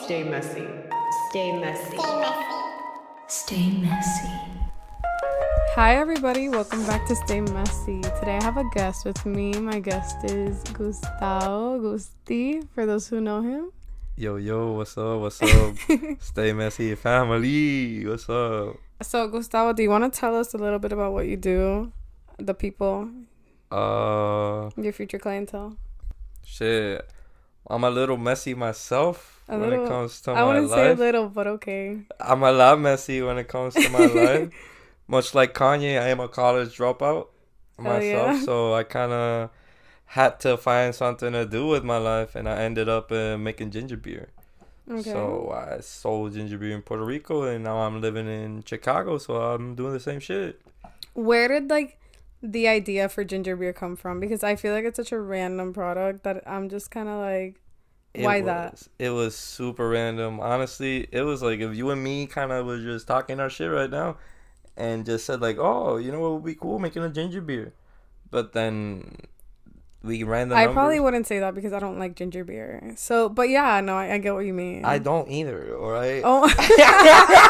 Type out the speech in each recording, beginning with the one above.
Stay messy. Stay messy. Stay messy. Hi everybody, welcome back to Stay Messy. Today I have a guest with me. My guest is Gusti, for those who know him. Yo, what's up? Stay messy family, what's up? So Gustavo, do you want to tell us a little bit about what you do, the people, your future clientele? Shit, I'm a little messy myself it comes to my life. I wouldn't say a little, but okay. I'm a lot messy when it comes to my life. Much like Kanye, I am a college dropout myself, so I kind of had to find something to do with my life, and I ended up making ginger beer. Okay. So I sold ginger beer in Puerto Rico, and now I'm living in Chicago, so I'm doing the same shit. Where did the idea for ginger beer come from? Because I feel like it's such a random product that I'm just kind of like, why that? It was super random. Honestly, it was like if you and me kind of was just talking our shit right now and just said like, oh, you know what would be cool? Making a ginger beer. But then we ran the numbers. I probably wouldn't say that because I don't like ginger beer. So, but yeah, no, I get what you mean. I don't either, all right? Oh,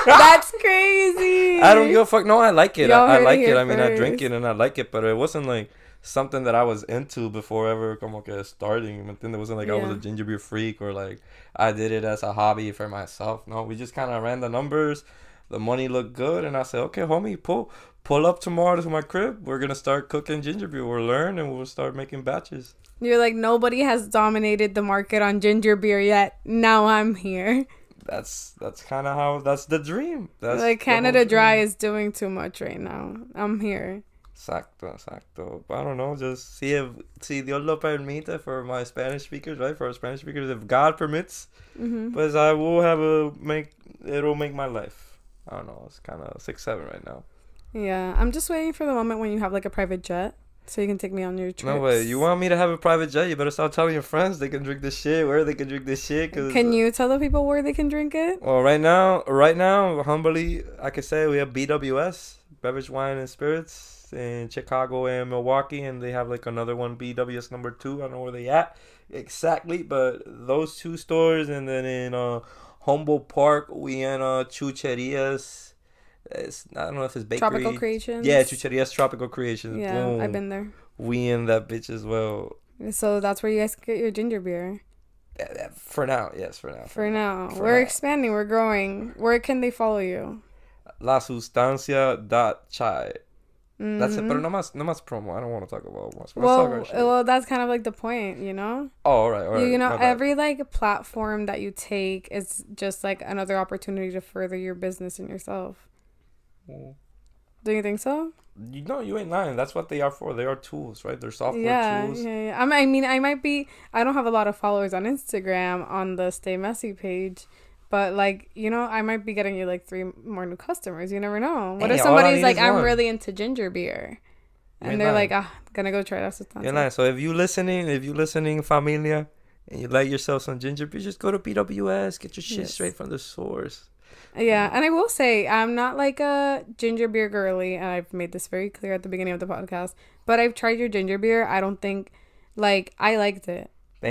that's crazy. I don't give a fuck. No, I like it. I like it. I mean, first. I drink it and I like it, but it wasn't like something that I was into before ever como que starting. But then it wasn't like I was a ginger beer freak or like I did it as a hobby for myself. No, we just kind of ran the numbers. The money looked good, and I said, okay, homie, pull up tomorrow to my crib. We're gonna start cooking ginger beer. We'll learn and we'll start making batches. You're like, nobody has dominated the market on ginger beer yet. Now I'm here. That's kind of how. That's the dream. That's like Canada Dry is doing too much right now. I'm here. Exacto. But I don't know. Just si Dios lo permite for my Spanish speakers, right? For our Spanish speakers, if God permits, pues I will it'll make my life. I don't know. It's kind of 6-7 right now. Yeah, I'm just waiting for the moment when you have like a private jet, so you can take me on your trips. No way. You want me to have a private jet? You better start telling your friends they can drink this shit. Where they can drink this shit? Can you tell the people where they can drink it? Well, right now, humbly, I can say we have BWS, Beverage, Wine, and Spirits, in Chicago and Milwaukee, and they have like another one, BWS number 2. I don't know where they at exactly, but those 2 stores, and then in Humboldt Park, we in Chucherias. I don't know if it's bakery. Tropical Creations? Yeah, Chucherias Tropical Creations. Yeah, Boom. I've been there. We in that bitch as well. So that's where you guys get your ginger beer. For now, yes, for now. We're expanding, we're growing. Where can they follow you? LaSustancia.chai. That's it, but no más promo. I don't want to talk about much. Well, that's kind of like the point, you know? Oh, all right. You know, every like platform that you take is just like another opportunity to further your business and yourself. Do you think so? No, you ain't lying. That's what they are for. They are tools, right? They're software tools. Yeah. I mean, I don't have a lot of followers on Instagram on the Stay Messy page. But, like, you know, I might be getting you, like, 3 more new customers. You never know. What if somebody's like, I'm really into ginger beer? And they're like, gonna go try that. You're nice. So if you listening, familia, and you like yourself some ginger beer, just go to BWS. Get your shit straight from the source. Yeah, and I will say, I'm not, like, a ginger beer girly. And I've made this very clear at the beginning of the podcast. But I've tried your ginger beer. I don't think, like, I liked it.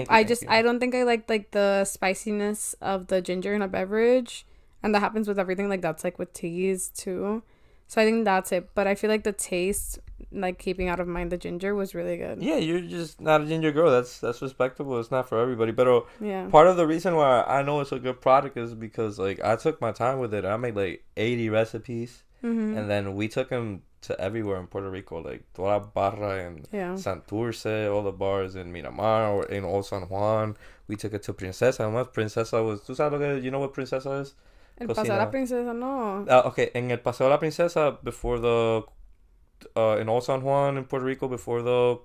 I don't think I like the spiciness of the ginger in a beverage, and that happens with everything. Like that's like with teas too. So I think that's it. But I feel like the taste, like keeping out of mind the ginger, was really good. Yeah, you're just not a ginger girl. That's respectable. It's not for everybody. But part of the reason why I know it's a good product is because like I took my time with it. I made like 80 recipes, and then we took them to everywhere in Puerto Rico, like Toda Barra and Santurce, all the bars in Miramar or in Old San Juan. We took it to Princesa. And Princesa was, ¿tú sabes you know what Princesa is? El Paseo de la Princesa, no. Okay, in El Paseo de la Princesa, before the, in Old San Juan in Puerto Rico, before the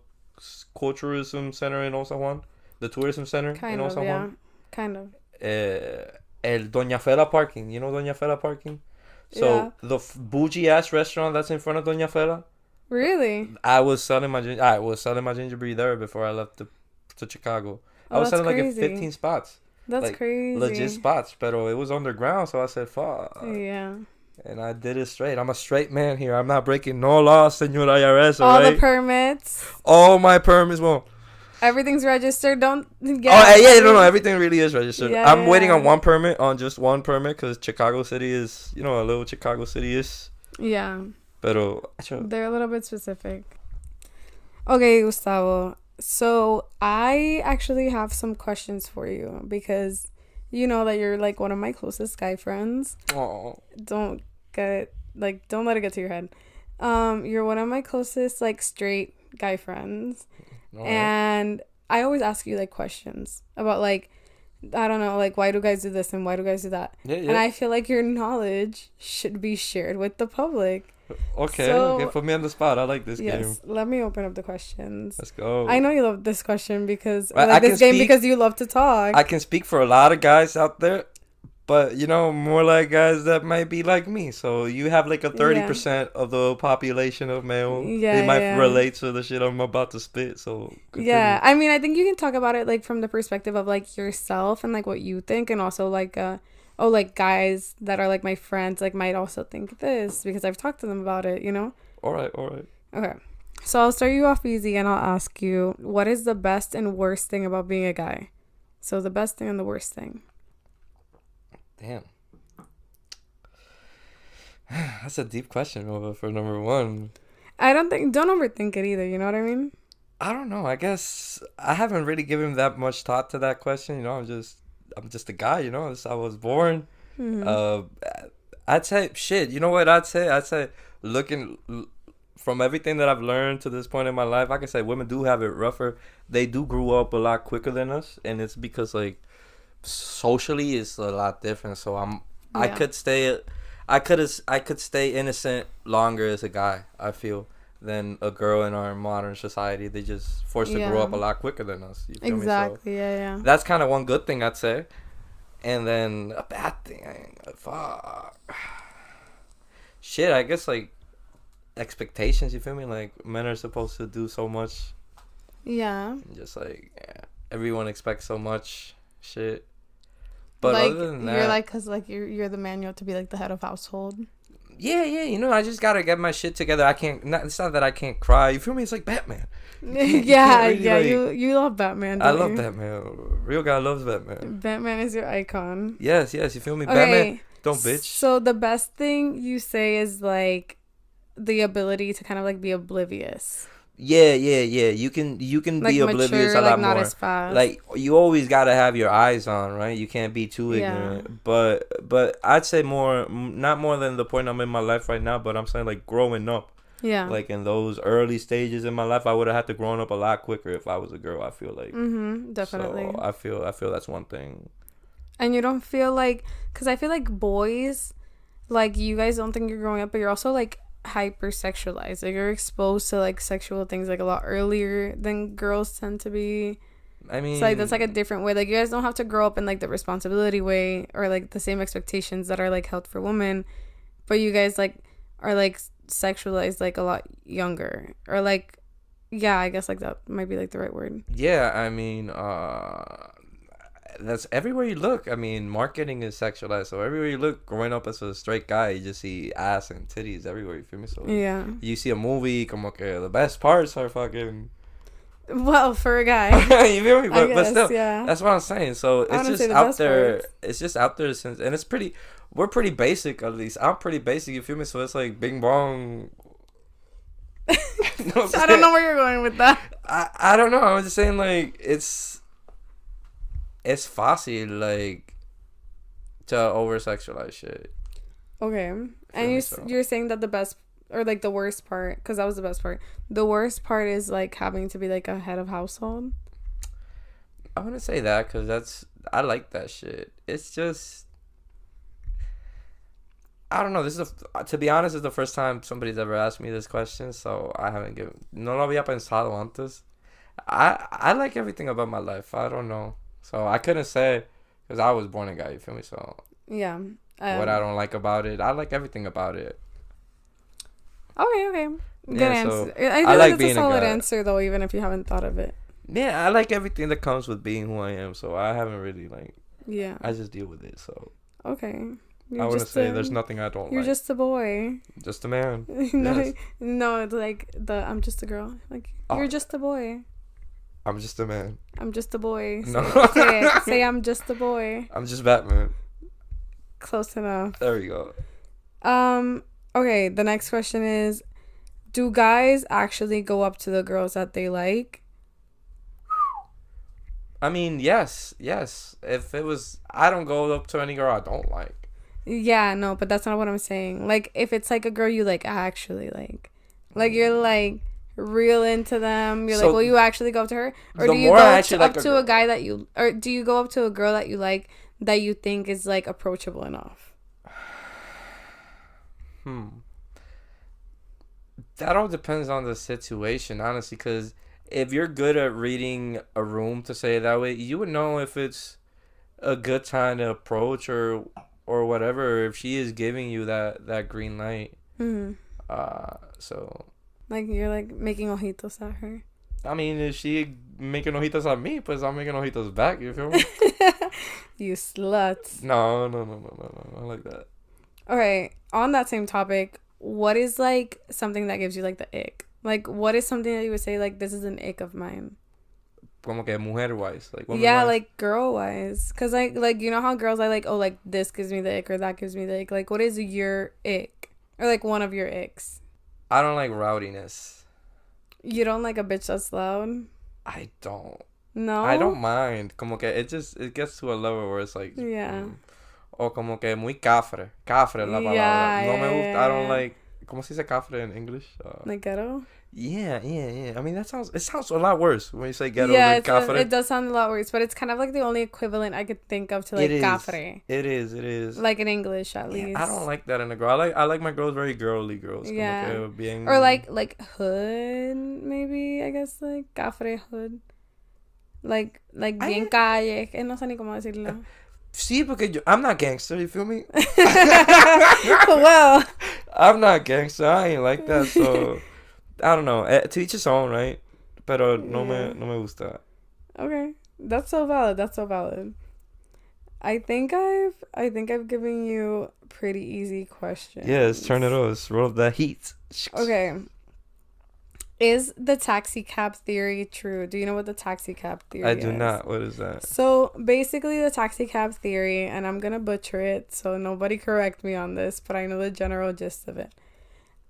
tourism center in Old San Juan, the tourism center in Old San Juan. Kind of. El Doña Fela parking. You know Doña Fela parking? So the bougie ass restaurant that's in front of Doña Fela. Really? I was selling my ginger beer there before I left to Chicago. I was selling like 15 spots. That's like, crazy. Legit spots, but it was underground, so I said, "Fuck." Yeah. And I did it straight. I'm a straight man here. I'm not breaking no laws, Señor IRS. All the permits. All my permits. Well, Everything's registered. Don't get. Oh yeah, no, everything really is registered. Yeah, I'm waiting on just one permit, because Chicago City is, a little Chicago City is. Yeah. Pero they're a little bit specific. Okay, Gustavo. So I actually have some questions for you, because you know that you're like one of my closest guy friends. Oh. Don't let it get to your head. You're one of my closest like straight guy friends. All and right. I always ask you like questions about like, I don't know, like why do guys do this and why do guys do that? Yeah. And I feel like your knowledge should be shared with the public. Okay, put me on the spot. I like this game. Yes, let me open up the questions. Let's go. I know you love this question because because you love to talk. I can speak for a lot of guys out there, but more like guys that might be like me. So you have like a 30% of the population of male. Yeah, they might relate to the shit I'm about to spit. So continue. Yeah, I mean, I think you can talk about it like from the perspective of like yourself and like what you think, and also like like guys that are like my friends like might also think this because I've talked to them about it, All right. Okay. So I'll start you off easy and I'll ask you, what is the best and worst thing about being a guy? So the best thing and the worst thing. Damn. That's a deep question for number one. Don't overthink it either, you know what I mean? I don't know. I guess I haven't really given that much thought to that question, I'm just a guy, I was born. Mm-hmm. I'd say shit. You know what I'd say? I'd say looking from everything that I've learned to this point in my life, I can say women do have it rougher. They do grow up a lot quicker than us, and it's because like socially it's a lot different. So I could stay innocent longer as a guy, I feel, than a girl in our modern society. They just forced to grow up a lot quicker than us. You feel exactly. Me? So yeah. That's kind of one good thing I'd say, and then a bad thing. Fuck. Shit, I guess like expectations. You feel me? Like men are supposed to do so much. Yeah. Just like everyone expects so much shit. But like, other than that, you're like, cause like you're the man. You have to be like the head of household. Yeah. I just gotta get my shit together. It's not that I can't cry. You feel me? It's like Batman. You love Batman. I love Batman. Real guy loves Batman. Batman is your icon. Yes. You feel me? Okay. Batman, don't bitch. So the best thing you say is like the ability to kind of like be oblivious. Yeah. You can like be oblivious mature, a lot like, more. Not as fast. Like you always gotta have your eyes on, right? You can't be too ignorant. But I'd say not more than the point I'm in my life right now. But I'm saying like growing up. Yeah. Like in those early stages in my life, I would have had to grown up a lot quicker if I was a girl. I feel like. Definitely. So I feel that's one thing. And you don't feel like, because I feel like boys, like you guys don't think you're growing up, but you're also like hypersexualized. Like you're exposed to like sexual things like a lot earlier than girls tend to be. I mean, so like that's like a different way. Like you guys don't have to grow up in like the responsibility way or like the same expectations that are like held for women, but you guys like are like sexualized like a lot younger, or like I guess like that might be like the right word. Yeah, I mean that's everywhere you look. I mean, marketing is sexualized, so everywhere you look, growing up as a straight guy, you just see ass and titties everywhere. You feel me? So yeah, you see a movie, como que the best parts are fucking. Well, for a guy, you feel me? But still, that's what I'm saying. So it's just out there. Parts. It's just out there since, and it's pretty. We're pretty basic, at least. I'm pretty basic. You feel me? So it's like bing bong. I don't know where you're going with that. I don't know. I'm just saying like it's fussy, like, to over-sexualize shit. Okay. And you're saying that the best, or, like, the worst part, because that was the best part. The worst part is, like, having to be, like, a head of household? I wouldn't say that, because I like that shit. It's just, I don't know. To be honest, this is the first time somebody's ever asked me this question, so I haven't given, no lo había pensado antes. I like everything about my life. I don't know. So I couldn't say, because I was born a guy, you feel me? So yeah. What I don't like about it, I like everything about it. Okay. Good answer. I feel like it's a solid answer, though, even if you haven't thought of it. Yeah, I like everything that comes with being who I am, so I haven't really, like... Yeah. I just deal with it, so... Okay. I wouldn't say there's nothing I don't like. You're just a boy. Just a man. No, it's like I'm just a girl. Like, you're just a boy. I'm just a man. I'm just a boy. No. Say it. Say I'm just a boy. I'm just Batman. Close enough. There we go. Okay, the next question is, do guys actually go up to the girls that they like? I mean, yes. If it was, I don't go up to any girl I don't like. Yeah, no, but that's not what I'm saying. Like, if it's like a girl you like actually like you're like real into them, you're like, will you actually go up to her, or do you go up to a guy that you, or do you go up to a girl that you like that you think is like approachable enough? That all depends on the situation, honestly, because if you're good at reading a room, to say it that way, you would know if it's a good time to approach or whatever, if she is giving you that green light. So like you're like making ojitos at her. I mean, if she making ojitos at me, pues I'm making ojitos back, you feel me? You sluts. No, not like that. Okay, on that same topic, what is like something that gives you like the ick? Like, what is something that you would say like, this is an ick of mine? Como que mujer wise, like woman yeah, wise? like girl wise, cause like you know how girls are like, oh, like this gives me the ick or that gives me the ick. Like, what is your ick, or like one of your icks? I don't like rowdiness. You don't like a bitch that's loud? I don't. No, I don't mind. Como que it gets to a level where it's like, yeah. O como que muy cafre. Cafre es la palabra. Yeah, No me gusta. yeah. I don't like. ¿Cómo se dice cafre in English? Like ghetto? Yeah. I mean, it sounds a lot worse when you say ghetto yeah, than cafre. It does sound a lot worse, but it's kind of like the only equivalent I could think of to like cafre. It is. Like in English, at least. I don't like that in a girl. I like my girls very girly girls. Yeah. Como que bien... Or like hood, maybe, I guess, like cafre hood. Like bien calle, no sé ni cómo decirlo. Sí, porque I'm not gangster, you feel me? Well, I'm not gangster. I ain't like that, so I don't know. To each his own, right? Pero no me gusta. Okay, that's so valid. I think I've given you pretty easy questions. Yeah, let's turn it on. Let's roll the heat. Okay. Is the taxi cab theory true? Do you know what the taxi cab theory is? I do not. What is that? So basically the taxi cab theory, and I'm going to butcher it, so nobody correct me on this, but I know the general gist of it.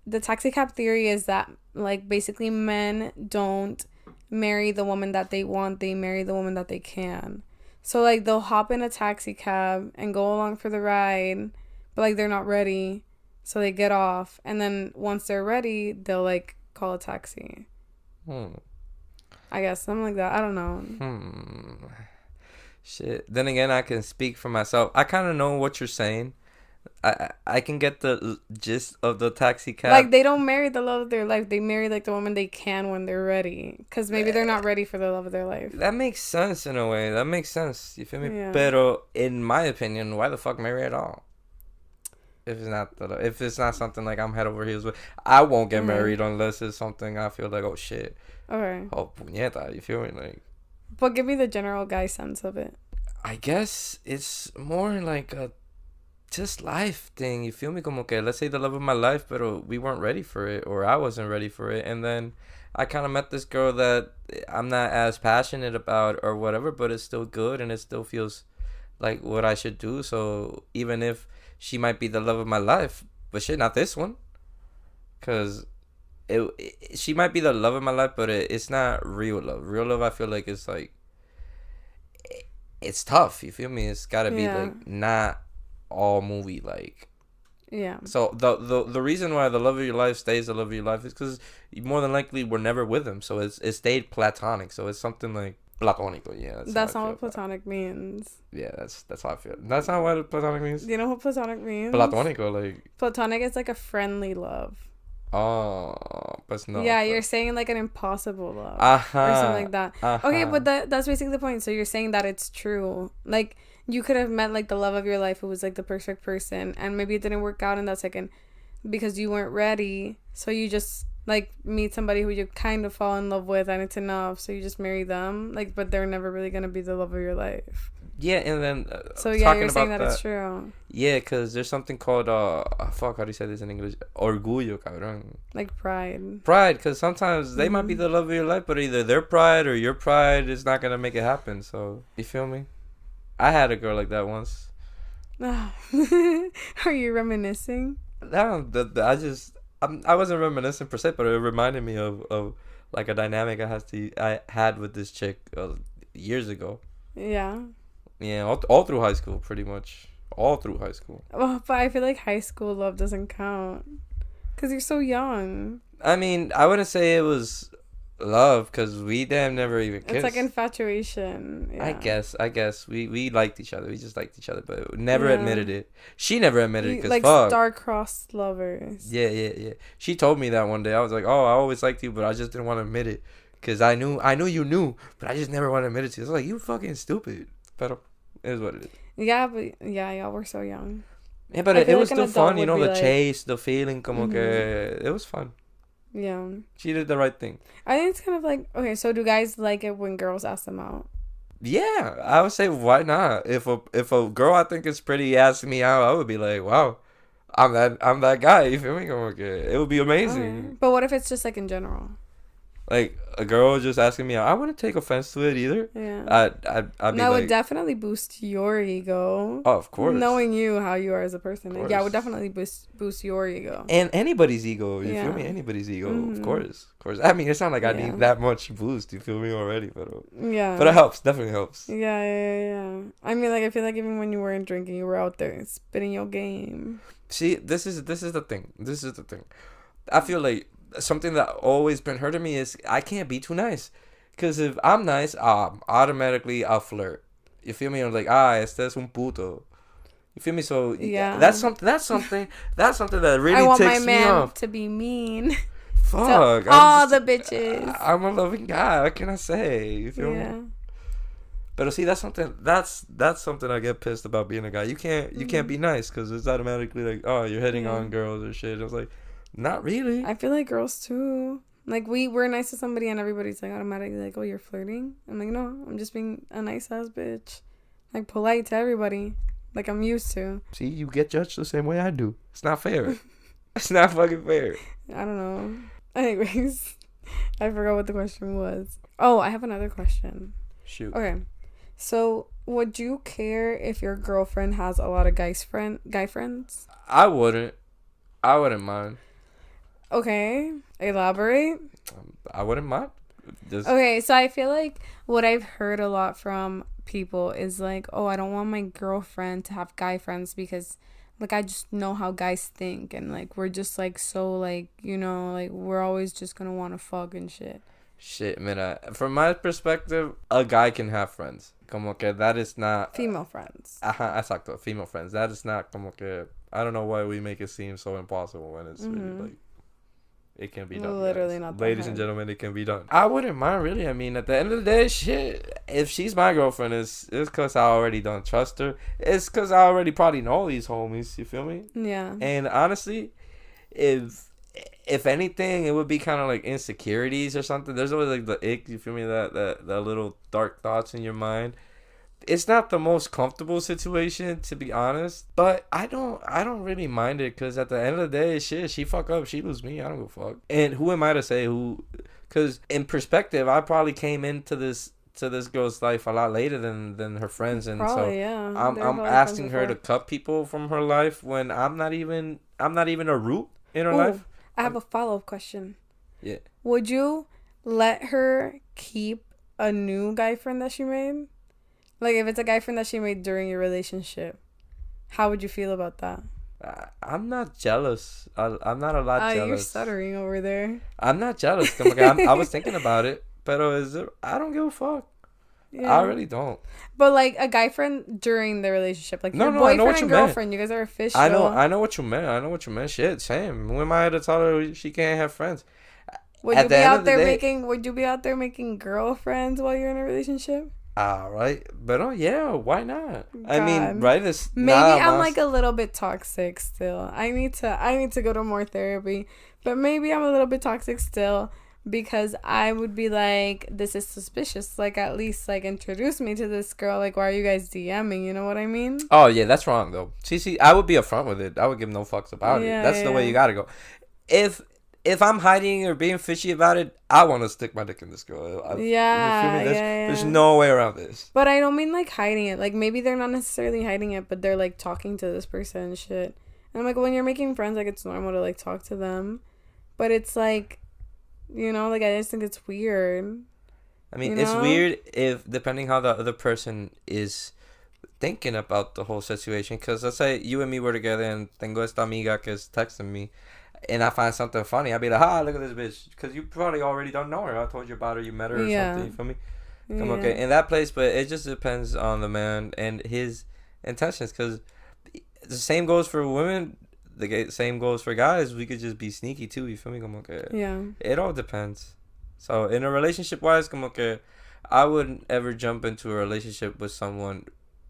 The taxi cab theory is that, like, basically men don't marry the woman that they want. They marry the woman that they can. So, like, they'll hop in a taxi cab and go along for the ride, but, like, they're not ready. So they get off. And then once they're ready, they'll, like, call a taxi. I guess something like that. I don't know. Shit. Then again, I can speak for myself. I kind of know what you're saying. I can get the gist of the taxi cab. Like, they don't marry the love of their life. They marry like the woman they can when they're ready, because maybe they're not ready for the love of their life. That makes sense in a way. That makes sense. You feel me? Yeah. Pero in my opinion, why the fuck marry at all? If it's not something like I'm head over heels with, I won't get married unless it's something I feel like, oh shit. Okay. Oh puñeta, you feel me? Like, but give me the general guy sense of it. I guess it's more like a just life thing. You feel me? Como que, let's say the love of my life, but we weren't ready for it, or I wasn't ready for it, and then I kind of met this girl that I'm not as passionate about or whatever, but it's still good and it still feels like what I should do. So even if she might be the love of my life, but shit, not this one. Because she might be the love of my life, but it's not real love. Real love, I feel like, it's like, it's tough. You feel me? It's got to be like not all movie like. Yeah. So the reason why the love of your life stays the love of your life is because more than likely we're never with him. So it stayed platonic. So it's something like platónico, yeah. That's not what platonic means. Yeah, that's how I feel. That's not what platonic means. Do you know what platonic means? Platónico, like. Platonic is like a friendly love. Oh, but no. Yeah, you're saying like an impossible love. Or something like that. Okay, but that's basically the point. So you're saying that it's true. Like, you could have met like the love of your life who was like the perfect person, and maybe it didn't work out in that second because you weren't ready. So you just like meet somebody who you kind of fall in love with, and it's enough. So you just marry them, like, but they're never really gonna be the love of your life. Yeah, and then so yeah, you're saying that it's true. Yeah, because there's something called fuck, how do you say this in English? Orgullo, cabrón. Like pride. Pride, because sometimes they might be the love of your life, but either their pride or your pride is not gonna make it happen. So you feel me? I had a girl like that once. Are you reminiscing? No, I wasn't reminiscing per se, but it reminded me of like a dynamic I had with this chick years ago. Yeah. Yeah, all through high school, pretty much. All through high school. Well, but I feel like high school love doesn't count. Because you're so young. I mean, I wouldn't say it was love, because we damn never even kissed. It's like infatuation. Yeah. I guess. We liked each other. We just liked each other, but never admitted it. She never admitted it, because like fuck. star-crossed lovers. Yeah. She told me that one day. I was like, oh, I always liked you, but I just didn't want to admit it. Because I knew you knew, but I just never want to admit it to you. I was like, you fucking stupid. But it is what it is. Yeah, but y'all were so young. Yeah, but it was still fun, you know, the chase, the feeling, como que it was fun. Yeah. She did the right thing. I think it's kind of like, okay, so do guys like it when girls ask them out? Yeah, I would say why not? If a girl I think is pretty asks me out, I would be like, wow, I'm that guy. You feel me? Como que it would be amazing. Right. But what if it's just like in general? Like a girl just asking me out, I wouldn't take offense to it either. Yeah. I'd be that like, would definitely boost your ego. Oh, of course. Knowing you how you are as a person, yeah, it would definitely boost your ego. And anybody's ego, you feel me? Anybody's ego, of course. I mean, it's not like I need that much boost. You feel me already, but it helps. Definitely helps. Yeah. I mean, like I feel like even when you weren't drinking, you were out there spitting your game. See, this is the thing. I feel like something that always been hurting me is I can't be too nice, because if I'm nice, automatically I'll flirt. You feel me? I'm like, este es un puto. You feel me? So that's something that really I want ticks my me man off. to be mean. Fuck, all the bitches. I'm a loving guy. What can I say? You feel me? But see, that's something I get pissed about being a guy. You can't be nice, because it's automatically like, oh, you're hitting on girls or shit. I was like, not really. I feel like girls too. Like we're nice to somebody and everybody's like automatically like, oh, you're flirting. I'm like, no, I'm just being a nice ass bitch, like polite to everybody, like I'm used to. See, you get judged the same way I do. It's not fair. It's not fucking fair. I don't know. Anyways, I forgot what the question was. Oh, I have another question. Shoot. Okay, so would you care if your girlfriend has a lot of guy friends? I wouldn't mind. Okay, elaborate. I wouldn't mind. Okay, so I feel like what I've heard a lot from people is like, oh, I don't want my girlfriend to have guy friends because, like, I just know how guys think, and like we're just like so like, you know, like we're always just gonna want to fuck and shit. Shit, man. From my perspective, a guy can have friends. Como que that is not female friends. Exacto, female friends. That is not como que. I don't know why we make it seem so impossible when it's really like. It can be done. Literally not that Ladies and gentlemen, it can be done. I wouldn't mind, really. I mean, at the end of the day, shit, if she's my girlfriend, it's because I already don't trust her. It's because I already probably know these homies. You feel me? Yeah. And honestly, if anything, it would be kind of like insecurities or something. There's always like the ick. You feel me? That little dark thoughts in your mind. It's not the most comfortable situation, to be honest, but I don't really mind it, because at the end of the day, shit, she fuck up, she lose me, I don't give a fuck. And who am I to say who? Because in perspective, I probably came into this girl's life a lot later than her friends, and probably, so I'm asking her to cut people from her life when I'm not even a root in her life. I have a follow-up question. Yeah. Would you let her keep a new guy friend that she made? Like, if it's a guy friend that she made during your relationship, how would you feel about that? I'm not jealous. I'm not a lot jealous. You're stuttering over there. I'm not jealous. I was thinking about it, but I don't give a fuck. Yeah. I really don't. But, like, a guy friend during the relationship. Like, your boyfriend and girlfriend, you guys are official. I know what you meant. Shit, same. Who am I to tell her she can't have friends? Would you be out there making girlfriends while you're in a relationship? Right, but yeah, why not? God. I mean, right? Maybe I'm like a little bit toxic still. I need to go to more therapy, but maybe I'm a little bit toxic still because I would be like, this is suspicious. Like, at least, like, introduce me to this girl. Like, why are you guys DMing? You know what I mean? Oh, yeah, that's wrong, though. See, I would be upfront with it. I would give no fucks about it. That's the way you gotta go. If I'm hiding or being fishy about it, I want to stick my dick in this girl. There's no way around this. But I don't mean, like, hiding it. Like, maybe they're not necessarily hiding it, but they're, like, talking to this person and shit. And I'm like, when you're making friends, like, it's normal to, like, talk to them. But it's, like, you know, like, I just think it's weird. I mean, it's weird if, depending how the other person is thinking about the whole situation. Because let's say you and me were together and tengo esta amiga que is texting me. And I find something funny, I'd be like, look at this bitch. Because you probably already don't know her. I told you about her, you met her or something. You feel me? I'm okay in that place, but it just depends on the man and his intentions. Because the same goes for women, the same goes for guys. We could just be sneaky too, you feel me? I'm okay. Yeah. It all depends. So, in a relationship-wise, I'm okay. I wouldn't ever jump into a relationship with someone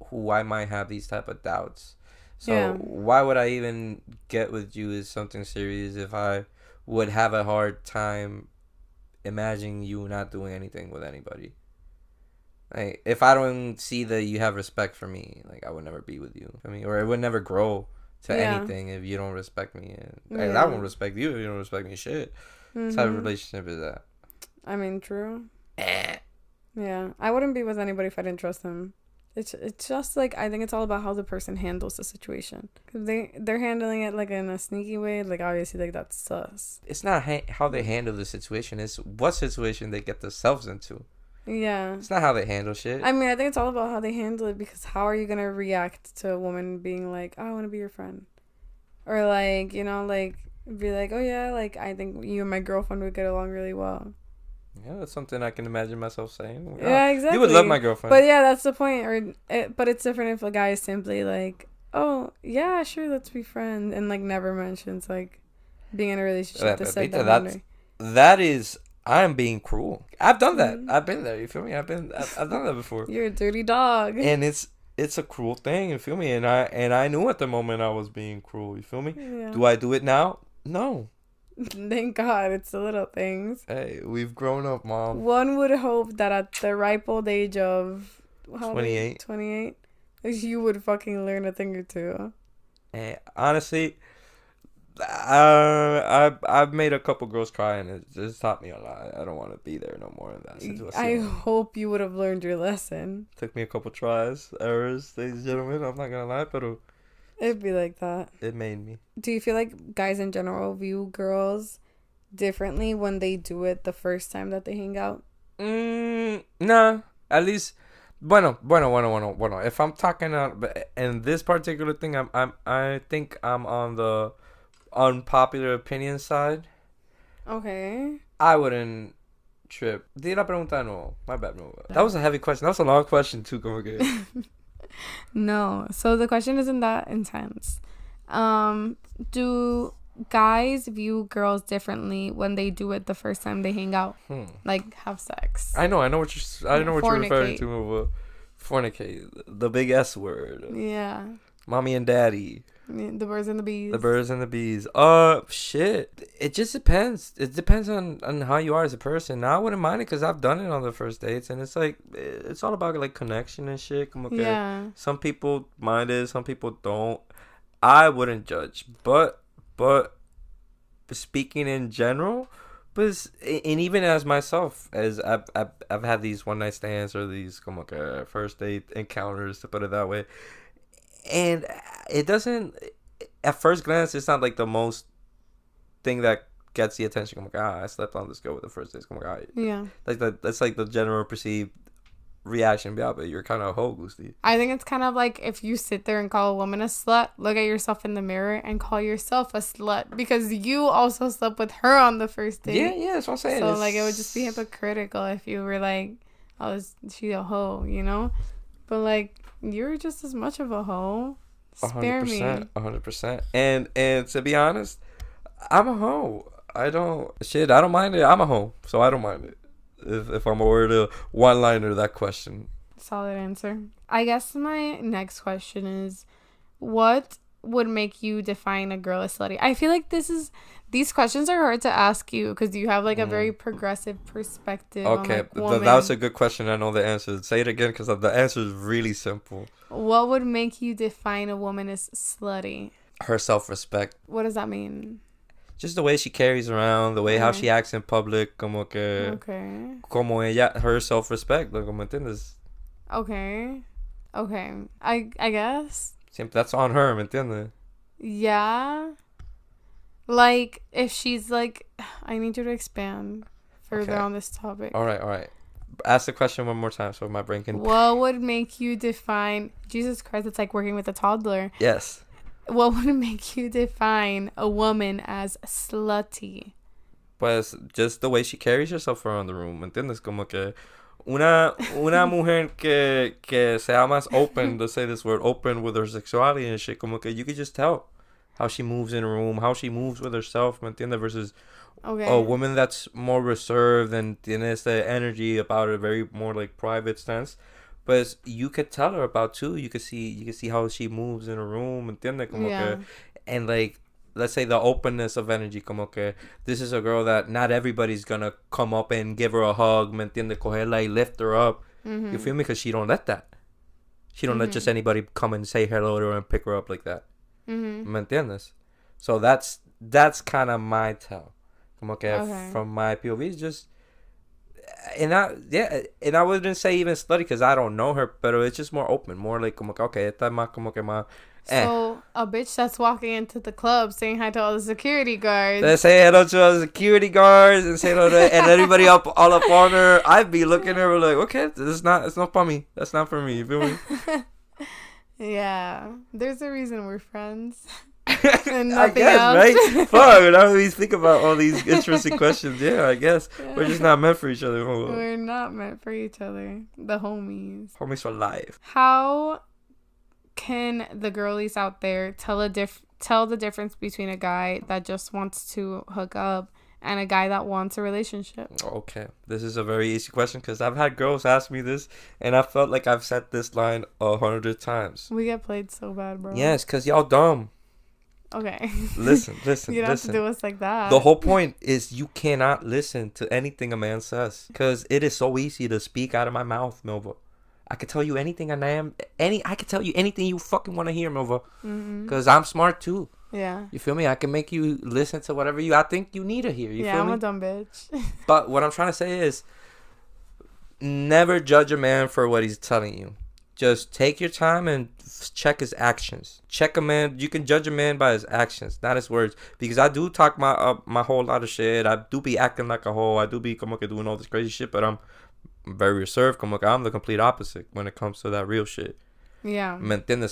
who I might have these type of doubts. So why would I even get with you as something serious if I would have a hard time imagining you not doing anything with anybody? Like, if I don't see that you have respect for me, like, I would never be with you. I mean, or it would never grow to anything if you don't respect me. And I won't respect you if you don't respect me. Shit. What type of relationship is that? I mean, true. Yeah. I wouldn't be with anybody if I didn't trust them. It's just, like, I think it's all about how the person handles the situation. Because they're handling it, like, in a sneaky way. Like, obviously, like, that's sus. It's not how they handle the situation. It's what situation they get themselves into. Yeah. It's not how they handle shit. I mean, I think it's all about how they handle it. Because how are you going to react to a woman being like, oh, I want to be your friend? Or, like, you know, like, be like, oh, yeah, like, I think you and my girlfriend would get along really well. Yeah, that's something I can imagine myself saying. Yeah, exactly. You would love my girlfriend. But yeah, that's the point. But it's different if a guy is simply like, oh, yeah, sure, let's be friends. And, like, never mentions, like, being in a relationship to set that boundary. That is, I am being cruel. I've done that. I've been there. You feel me? I've done that before. You're a dirty dog. And it's a cruel thing. You feel me? And I knew at the moment I was being cruel. You feel me? Yeah. Do I do it now? No. Thank God, it's the little things. Hey, we've grown up, Mom. One would hope that at the ripe old age of 28, you would fucking learn a thing or two. And honestly, I've made a couple girls cry, and it just taught me a lot. I don't want to be there no more in that situation. I hope you would have learned your lesson. Took me a couple tries, errors, ladies and gentlemen. I'm not gonna lie, but it'd be like that. It made me. Do you feel like guys in general view girls differently when they do it the first time that they hang out? Nah. At least, bueno. If I'm talking in this particular thing, I think I'm on the unpopular opinion side. Okay. I wouldn't trip. Di la pregunta no. My bad, no. That was a heavy question. That was a long question too. Come again. No. So the question isn't that intense. Do guys view girls differently when they do it the first time they hang out? Like, have sex. I know what you're referring to. Fornicate. The big S word. Yeah. Mommy and daddy. The birds and the bees. The birds and the bees. Shit. It just depends. It depends on how you are as a person. Now, I wouldn't mind it because I've done it on the first dates. And it's like, it's all about, like, connection and shit. Okay. Yeah. Some people mind it. Some people don't. I wouldn't judge. But speaking in general, and even as myself, as I've had these one night stands or these first date encounters, to put it that way. And it doesn't, at first glance, it's not like the most thing that gets the attention. Oh my God, I slept on this girl with the first date. Oh my God. Yeah. That's like the general perceived reaction. Yeah, but you're kind of a hoe, Gusti. I think it's kind of like if you sit there and call a woman a slut, look at yourself in the mirror and call yourself a slut because you also slept with her on the first date. Yeah, that's what I'm saying. So, like, it would just be hypocritical if you were like, oh, is she a hoe, you know? But, like, you're just as much of a hoe. Spare 100%, me. 100%. And to be honest, I'm a hoe. I don't mind it. I'm a hoe, so I don't mind it. If I'm a word a one-liner to that question. Solid answer. I guess my next question is, what would make you define a girl as slutty? I feel like these questions are hard to ask you because you have like a very progressive perspective. Okay, on, like, that was a good question. I know the answer. Say it again because the answer is really simple. What would make you define a woman as slutty? Her self-respect. What does that mean? Just the way she carries around, the way how she acts in public, como ella, her self-respect, like, ¿me entiendes? Okay. I guess. That's on her, ¿me entiendes? Yeah. Like, if she's like, I need you to expand further on this topic. All right. Ask the question one more time so my brain can... What would make you define... Jesus Christ, it's like working with a toddler. Yes. What would make you define a woman as slutty? Pues, just the way she carries herself around the room, ¿me entiendes? Como que una mujer que sea más open, to say this word, open with her sexuality and shit, como que you could just tell how she moves in a room, how she moves with herself, ¿me entiendes? Versus a woman that's more reserved and tiene esta energy about a very more like private stance. But you could tell her about too. You could see how she moves in a room, ¿entiendes? Como que, and like, let's say the openness of energy, como que this is a girl that not everybody's gonna come up and give her a hug, ¿me entiendes? Cogerla y lift her up. Mm-hmm. You feel me? Because she don't let that. She don't let just anybody come and say hello to her and pick her up like that. Mm-hmm. ¿Me entiendes? So that's kind of my tell. Como que from my POV, it's just... And I wouldn't say even slutty because I don't know her, but it's just more open, more like como que esta más como que más. So a bitch that's walking into the club saying hi to all the security guards. They say hello to all the security guards and say hello to and everybody all up on her. I'd be looking at her like, okay, it's not for me. That's not for me. You feel me? Yeah, there's a reason we're friends. I guess, else. Right? Fuck, now we think about all these interesting questions. Yeah, I guess. We're just not meant for each other. We're not meant for each other. The homies. Homies for life. How can the girlies out there tell the difference between a guy that just wants to hook up and a guy that wants a relationship? Okay. This is a very easy question because I've had girls ask me this and I felt like I've said this line 100 times. We get played so bad, bro. Yes, because y'all dumb. Okay. Listen. You don't have to do us like that. The whole point is you cannot listen to anything a man says because it is so easy to speak out of my mouth, Milva. I could tell you anything I could tell you anything you fucking want to hear, Milva. Because I'm smart too. Yeah. You feel me? I can make you listen to whatever I think you need to hear. You feel me? I'm a dumb bitch. But what I'm trying to say is never judge a man for what he's telling you. Just take your time and check his actions. Check a man. You can judge a man by his actions, not his words. Because I do talk my whole lot of shit. I do be acting like a hoe. I do be como que doing all this crazy shit. But I'm very reserved. Como que I'm the complete opposite when it comes to that real shit. Yeah. ¿Me entiendes?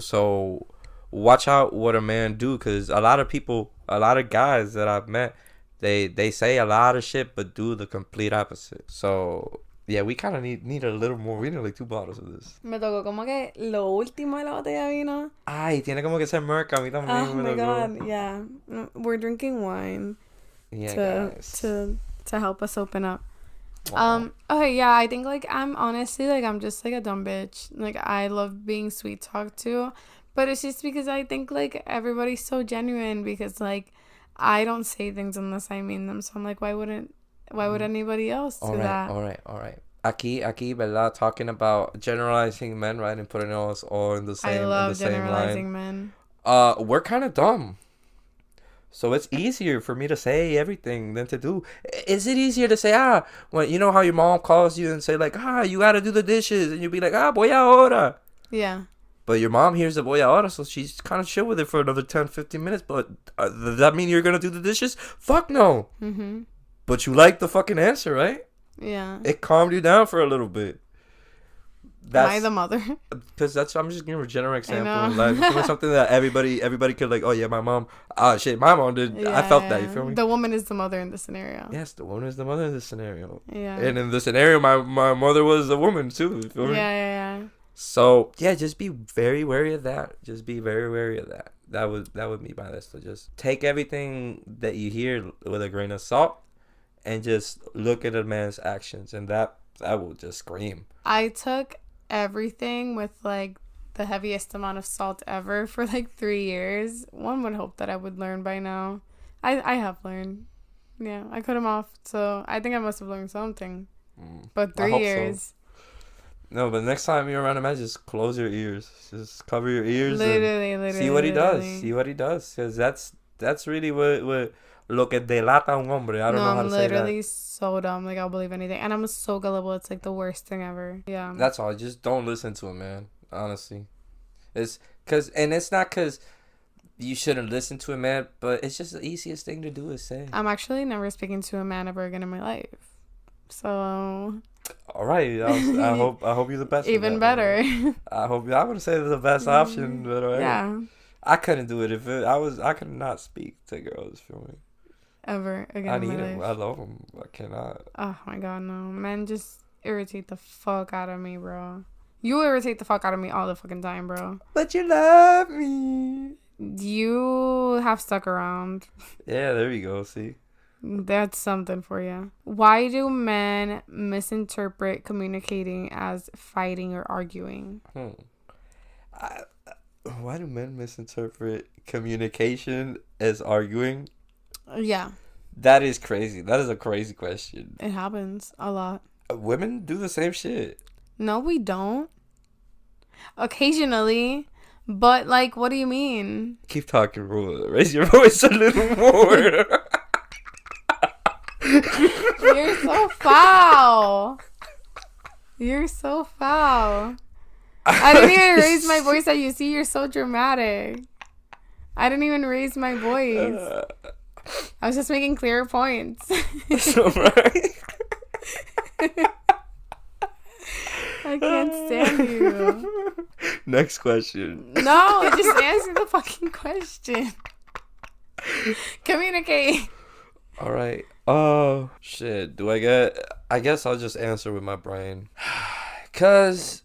So watch out what a man do. Because a lot of guys that I've met, they say a lot of shit but do the complete opposite. So... yeah, we kind of need a little more. We need like 2 bottles of this. Me tocó como que lo último de la botella de vino. Ay, tiene como que ser merca. A mí también. Oh my god, yeah. We're drinking wine. Yeah, to help us open up. Wow. Okay, yeah, I think like I'm honestly like I'm just like a dumb bitch. Like I love being sweet talked to, but it's just because I think like everybody's so genuine because like I don't say things unless I mean them. So I'm like, why would anybody else do that? All right. Aquí, ¿verdad? Talking about generalizing men, right? And putting us all in the same line. I love generalizing men. We're kind of dumb. So it's easier for me to say everything than to do. Is it easier to say, when you know how your mom calls you and say like, you got to do the dishes. And you'll be like, voy ahora. Yeah. But your mom hears the voy ahora, so she's kind of chill with it for another 10, 15 minutes. But does that mean you're going to do the dishes? Fuck no. Mm-hmm. But you like the fucking answer, right? Yeah. It calmed you down for a little bit. Am I the mother? Because I'm just giving a general example. Like something that everybody could like. Oh yeah, my mom. Shit, my mom did. Yeah, I felt that. You feel me? The woman is the mother in this scenario. Yes, the woman is the mother in this scenario. Yeah. And in this scenario, my mother was a woman too. You feel me? Yeah. So yeah, just be very wary of that. Just be very wary of that. That would be my list. So just take everything that you hear with a grain of salt. And just look at a man's actions, and that will just scream. I took everything with like the heaviest amount of salt ever for like 3 years. One would hope that I would learn by now. I have learned. Yeah, I cut him off. So I think I must have learned something. But 3 years. So. No, but next time you're around a man, just close your ears. Just cover your ears. Literally. See what he does. See what he does. Because that's really what lo que delata un hombre. I don't know how to say that. I'm literally so dumb. Like, I'll believe anything. And I'm so gullible. It's like the worst thing ever. Yeah. That's all. Just don't listen to him, man. Honestly. It's not because you shouldn't listen to a man, but it's just the easiest thing to do is say. I'm actually never speaking to a man ever again in my life. So... All right, I hope you're the best. Even better. I would say the best option, but yeah, I couldn't do it I could not speak to girls. Feel me? Ever again. I need them. I love them. I cannot. Oh my god, no! Men just irritate the fuck out of me, bro. You irritate the fuck out of me all the fucking time, bro. But you love me. You have stuck around. Yeah, there you go. See. That's something for you. Why do men misinterpret communicating as fighting or arguing? Why do men misinterpret communication as arguing? Yeah. That is crazy. That is a crazy question. It happens a lot. Women do the same shit. No, we don't. Occasionally. But, like, what do you mean? Keep talking, bro. Raise your voice a little more. You're so foul. You're so foul. I didn't even raise my voice at you. See, you're so dramatic. I didn't even raise my voice. I was just making clearer points. So right. I can't stand you. Next question. No, just answer the fucking question. Communicate. All right. Oh, shit. I guess I'll just answer with my brain. Cause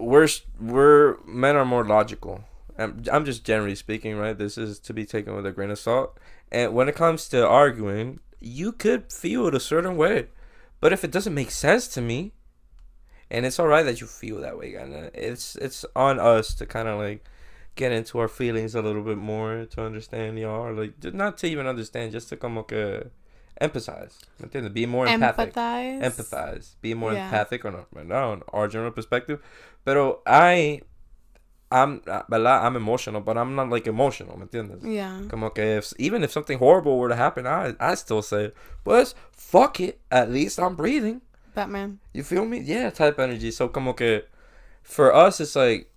men are more logical. I'm just generally speaking, right? This is to be taken with a grain of salt. And when it comes to arguing, you could feel it a certain way. But if it doesn't make sense to me, and it's alright that you feel that way, kinda, it's on us to kind of like get into our feelings a little bit more to understand y'all, like not to even understand, just to como que empathize. Be more empathic. Empathize. Be more empathic on our general perspective. Pero I'm emotional, but I'm not like emotional, ¿me entiendes? Yeah. Como que even if something horrible were to happen, I still say, pues, fuck it. At least I'm breathing. Batman. You feel me? Yeah, type energy. So como que for us, it's like,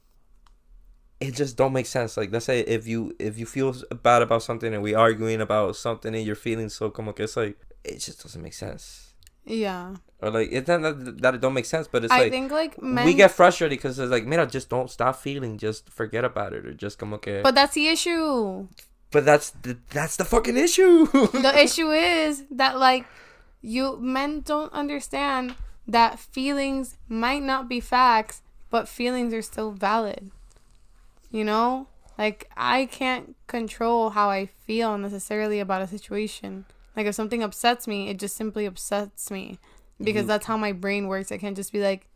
it just don't make sense. Like, let's say if you feel bad about something and we arguing about something and you're feeling so como que it's like, it just doesn't make sense. Yeah. Or like, it's not that it don't make sense, but it's I like, think like men... we get frustrated because it's like, mira, just don't stop feeling, just forget about it, or just como que... But that's the issue. But that's the fucking issue. The issue is that like, men don't understand that feelings might not be facts, but feelings are still valid. You know? Like, I can't control how I feel necessarily about a situation. Like, if something upsets me, it just simply upsets me. Because that's how my brain works. I can't just be like,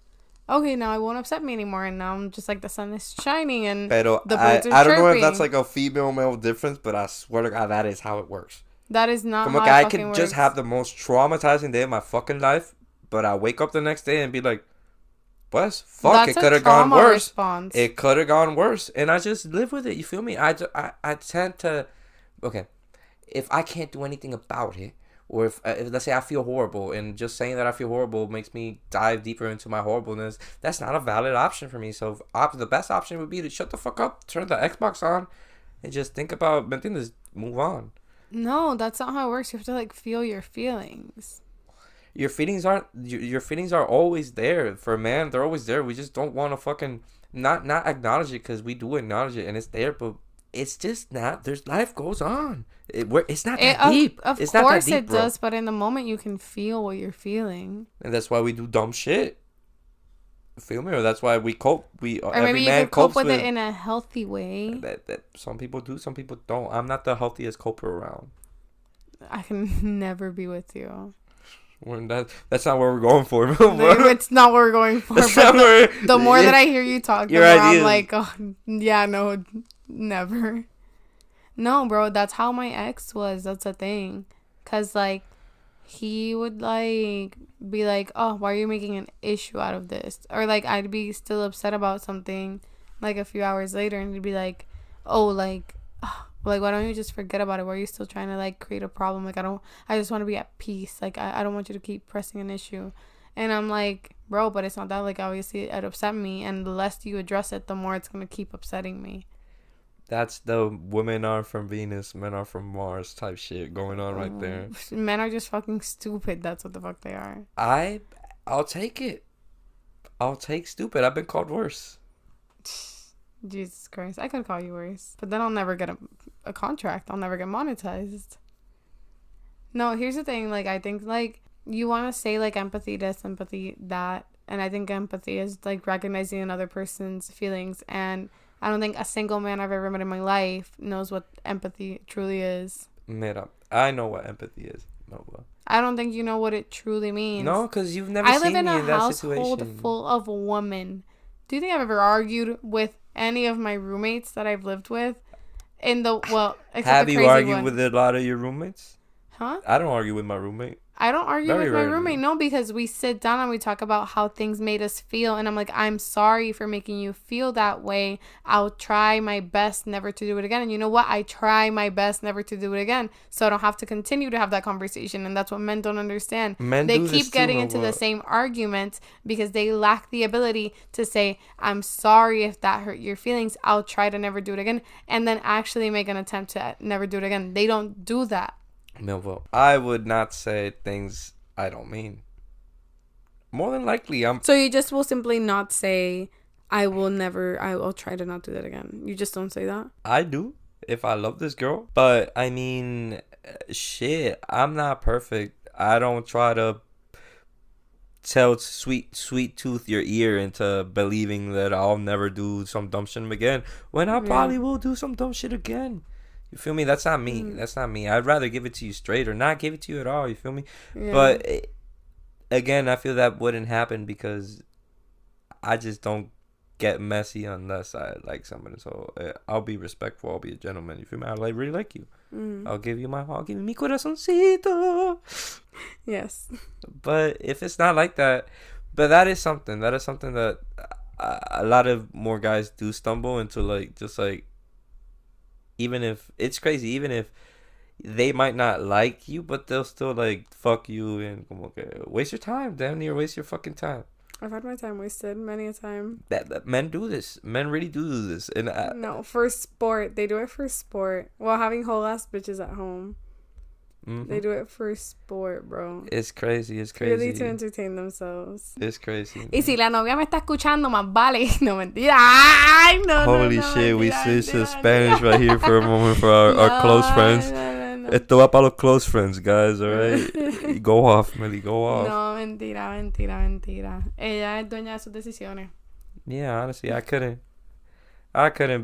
okay, now it won't upset me anymore. And now I'm just like, the sun is shining and the birds are chirping. I don't know if that's like a female-male difference, but I swear to God, that is how it works. That is not how it I fucking could works. just have the most traumatizing day of my fucking life, but I wake up the next day and be like, "What? Fuck! It could have gone worse. It could have gone worse," and I just live with it. You feel me? I tend to, okay, if I can't do anything about it, or if let's say I feel horrible, and just saying that I feel horrible makes me dive deeper into my horribleness, that's not a valid option for me. So the best option would be to shut the fuck up, turn the Xbox on, and just think about this, move on. No, that's not how it works. You have to like feel your feelings. Your feelings are always there. For a man, they're always there. We just don't want to fucking not acknowledge it, because we do acknowledge it and it's there, but it's just not. There's life goes on. It's not that deep. Of it's course not that deep, it does, but in the moment you can feel what you're feeling. And that's why we do dumb shit. Feel me? Or that's why we cope. Or maybe you can cope with it in a healthy way. That some people do, some people don't. I'm not the healthiest coper around. I can never be with you. That's not what we're going for. It's not what we're going for. The more that I hear you talk, the more I'm like, oh, yeah, no, never. No, bro, that's how my ex was. That's the thing. Because, like, he would, like, be like, oh, why are you making an issue out of this? Or, like, I'd be still upset about something, like, a few hours later, and he'd be like, oh, like, why don't you just forget about it? Why are you still trying to, like, create a problem? Like, I just want to be at peace. Like, I don't want you to keep pressing an issue. And I'm like, bro, but it's not that. Like, obviously, it upset me. And the less you address it, the more it's going to keep upsetting me. That's the women are from Venus, men are from Mars type shit going on right there. Men are just fucking stupid. That's what the fuck they are. I'll take it. I'll take stupid. I've been called worse. Jesus Christ. I could call you worse. But then I'll never get a contract. I'll never get monetized. No, here's the thing. Like, I think, like, you want to say, like, empathy this, empathy that. And I think empathy is, like, recognizing another person's feelings. And I don't think a single man I've ever met in my life knows what empathy truly is. Mira, I know what empathy is. No, I don't think you know what it truly means. No, because you've never seen me in that situation. I live in a household full of women. Do you think I've ever argued with any of my roommates that I've lived with? Have you argued with a lot of your roommates? Huh? I don't argue with my roommate. I don't argue with my roommate, no, because we sit down and we talk about how things made us feel. And I'm like, I'm sorry for making you feel that way. I'll try my best never to do it again. And you know what? I try my best never to do it again. So I don't have to continue to have that conversation. And that's what men don't understand. They keep getting into the same argument because they lack the ability to say, I'm sorry if that hurt your feelings. I'll try to never do it again. And then actually make an attempt to never do it again. They don't do that. No, well, I would not say things I don't mean. More than likely, So you just will simply not say, I will try to not do that again. You just don't say that? I do, if I love this girl. But, I mean, shit, I'm not perfect. I don't try to tell sweet tooth your ear into believing that I'll never do some dumb shit again. When I probably will do some dumb shit again. You feel me? That's not me. That's not me. I'd rather give it to you straight or not give it to you at all. You feel me? Yeah. But again, I feel that wouldn't happen because I just don't get messy unless I like somebody. So I'll be respectful. I'll be a gentleman. You feel me? I really like you. I'll give you mi corazoncito. Yes. But if it's not like that, but that is something that a lot of more guys do stumble into, like, just like, even if it's crazy, even if they might not like you, but they'll still, like, fuck you and waste your time. Damn near waste your fucking time. I've had my time wasted many a time. That men do this. Men really do this. And no, for sport. They do it for sport. Well, having whole ass bitches at home. Mm-hmm. They do it for sport, bro. It's crazy. It's crazy. Really to entertain themselves. It's crazy. Y si la novia me está escuchando, más vale. No, mentira. Ay, no, Holy shit, mentira, we switched to Spanish right here for a moment for our close friends. No. Esto va para los close friends, guys, alright? Go off, Millie, go off. No, mentira. Ella es dueña de sus decisiones. Yeah, honestly, I couldn't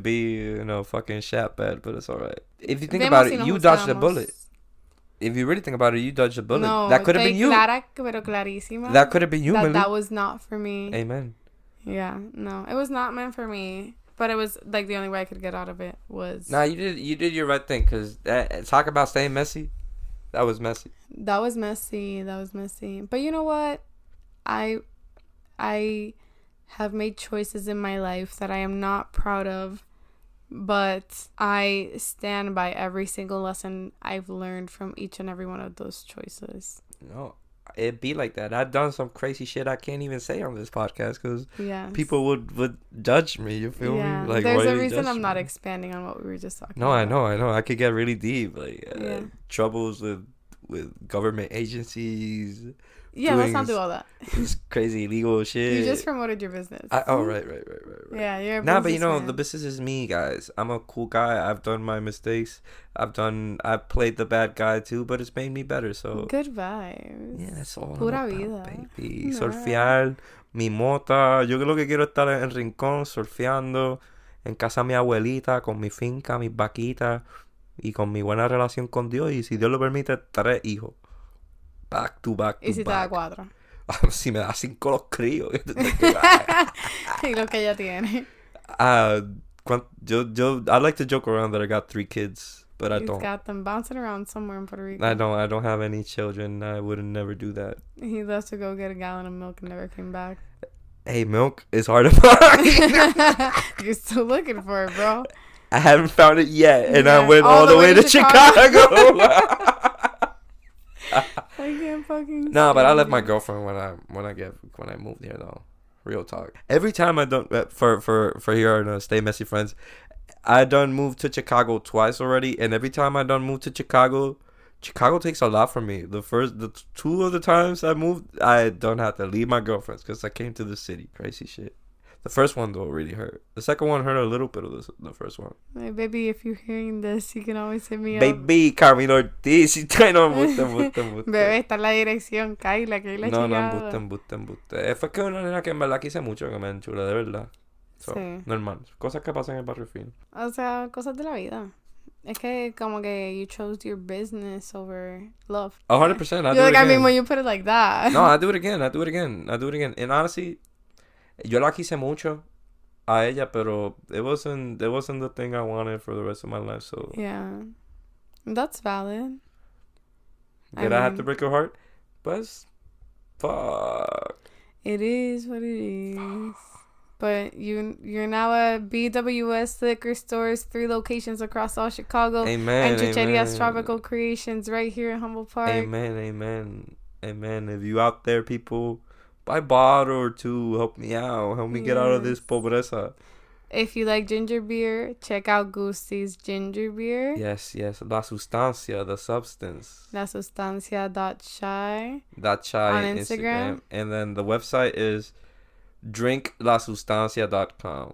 be, fucking shat bad, but it's alright. If you think about it, you dodged a bullet. If you really think about it, you dodged a bullet. No, that could have been you. Pero clarísima. That could have been you, Millie. That was not for me. Amen. Yeah, no. It was not meant for me. But it was, like, the only way I could get out of it was... Nah, you did your right thing. Because talk about staying messy. That was messy. That was messy. But you know what? I have made choices in my life that I am not proud of. But I stand by every single lesson I've learned from each and every one of those choices. No, it'd be like that. I've done some crazy shit I can't even say on this podcast because people would judge me. You feel me? Like, there's a reason I'm not expanding on what we were just talking about. I know. I could get really deep. Like, troubles with government agencies. Yeah, let's not do all that. This crazy illegal shit. You just promoted your business. Right. Yeah, you're a but the business is me, guys. I'm a cool guy. I've done my mistakes. I've played the bad guy too, but it's made me better. So good vibes. Yeah, that's all. Pura vida, baby. No. Surfear, mi mota. Yo lo que quiero estar en el rincón surfeando, en casa de mi abuelita, con mi finca, mis vaquitas y con mi buena relación con Dios. Y si Dios lo permite, 3 hijos. Back to back to ¿Y si back. te da 4? Si me da 5 los críos. Y lo que ella tiene. I like to joke around that I got 3 kids, but I don't. He's got them bouncing around somewhere in Puerto Rico. I don't have any children. I would never do that. He left to go get a gallon of milk and never came back. Hey, milk is hard to find. You're still looking for it, bro. I haven't found it yet, and I went all the way to Chicago. I can't fucking. No, but I left my girlfriend when I moved here though. Real talk. Every time I don't for here and Stay Messy friends, I done moved to Chicago twice already, and every time I done moved to Chicago takes a lot from me. The 2 of the times I moved, I don't have to leave my girlfriends because I came to the city. Crazy shit. The first one though really hurt. The second one hurt a little bit of the first one. Hey, baby, if you're hearing this, you can always hit me up. Baby, Camilo Ortiz. No, Bebé, está en la dirección, Kayla, que la No, embuste. Fue que una nena que en verdad quise mucho, que me enchula, de verdad. So, sí. Normal. Cosas que pasan en el barrio fino. O sea, cosas de la vida. Es que como que you chose your business over love. 100%. I mean, when you put it like that. No, I do it again. And honestly, yo la quise mucho a ella, pero it wasn't the thing I wanted for the rest of my life. So yeah, that's valid. Did I have to break her heart? But fuck. It is what it is. But you're now at BWS Liquor Stores, 3 locations across all Chicago. Amen. And Chucheria's Tropical Creations right here in Humboldt Park. Amen. If you out there, people, buy a bottle or 2. Help me out. Help me get out of this pobreza. If you like ginger beer, check out Gusti's ginger beer. Yes. La sustancia, the substance. La sustancia.shy. .shy on Instagram. And then the website is drinklasustancia.com.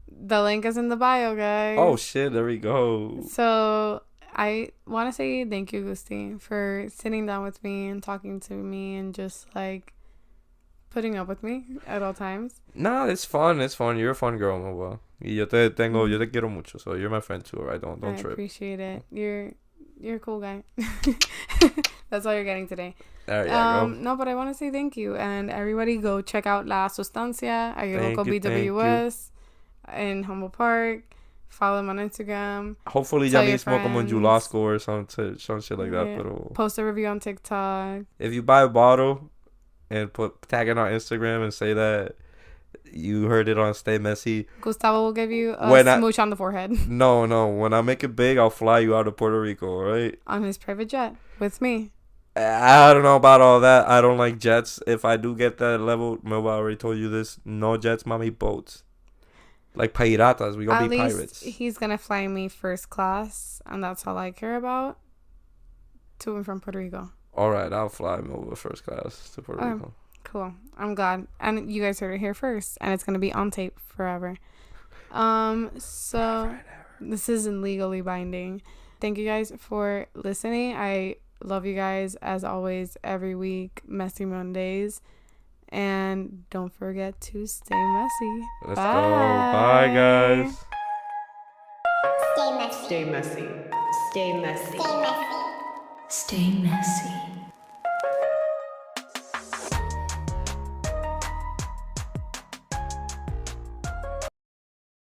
The link is in the bio, guys. Oh, shit. There we go. So I want to say thank you, Gusti, for sitting down with me and talking to me and just like putting up with me at all times. No, it's fun. You're a fun girl, Mova. Yo te quiero mucho, so you're my friend too, right? Don't trip. I appreciate it. You're a cool guy. That's all you're getting today. There you go. No, but I want to say thank you, and everybody go check out La Sustancia at your local BWS in Humboldt Park. Follow them on Instagram. Hopefully ya mismo como en Julasco or some shit like that. Pero post a review on TikTok. If you buy a bottle and tag it on Instagram and say that you heard it on Stay Messy, Gustavo will give you a smooch on the forehead. No. When I make it big, I'll fly you out of Puerto Rico, all right? On his private jet with me. I don't know about all that. I don't like jets. If I do get that level, Melba already told you this. No jets, mommy, boats. Like piratas. We gonna be pirates. He's gonna fly me first class, and that's all I care about. To and from Puerto Rico. All right, I'll fly Melba first class to Puerto Rico. Cool. I'm glad. And you guys heard it here first, and it's gonna be on tape forever. So this isn't legally binding. Thank you guys for listening. I love you guys as always every week. Messy Mondays. And don't forget to stay messy. Let's go. Bye, guys. Stay messy. Stay messy. Stay messy. Stay messy.